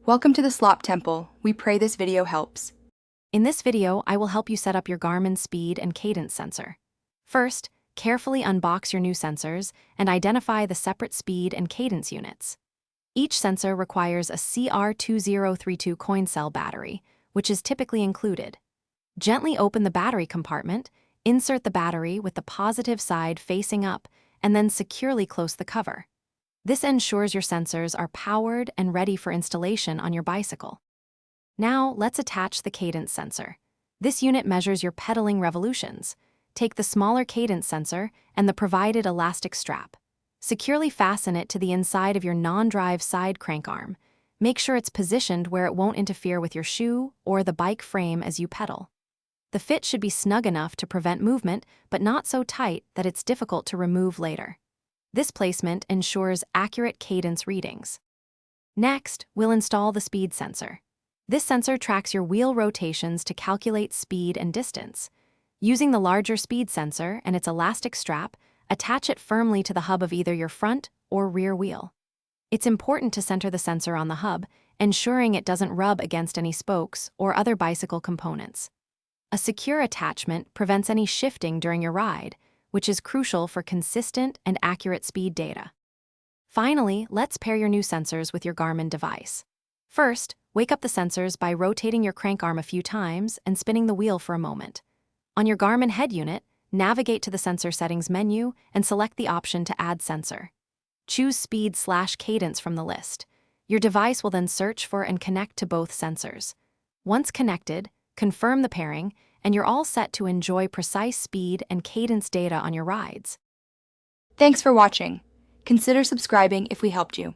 Welcome to the Slop Temple. We pray this video helps. In this video, I will help you set up your Garmin speed and cadence sensor. First, carefully unbox your new sensors and identify the separate speed and cadence units. Each sensor requires a CR2032 coin cell battery, which is typically included. Gently open the battery compartment, insert the battery with the positive side facing up, and then securely close the cover. This ensures your sensors are powered and ready for installation on your bicycle. Now, let's attach the cadence sensor. This unit measures your pedaling revolutions. Take the smaller cadence sensor and the provided elastic strap. Securely fasten it to the inside of your non-drive side crank arm. Make sure it's positioned where it won't interfere with your shoe or the bike frame as you pedal. The fit should be snug enough to prevent movement, but not so tight that it's difficult to remove later. This placement ensures accurate cadence readings. Next, we'll install the speed sensor. This sensor tracks your wheel rotations to calculate speed and distance. Using the larger speed sensor and its elastic strap, attach it firmly to the hub of either your front or rear wheel. It's important to center the sensor on the hub, ensuring it doesn't rub against any spokes or other bicycle components. A secure attachment prevents any shifting during your ride, which is crucial for consistent and accurate speed data. Finally, let's pair your new sensors with your Garmin device. First, wake up the sensors by rotating your crank arm a few times and spinning the wheel for a moment. On your Garmin head unit, navigate to the sensor settings menu and select the option to add sensor. Choose speed/cadence from the list. Your device will then search for and connect to both sensors. Once connected, confirm the pairing, and you're all set to enjoy precise speed and cadence data on your rides. Thanks for watching. Consider subscribing if we helped you.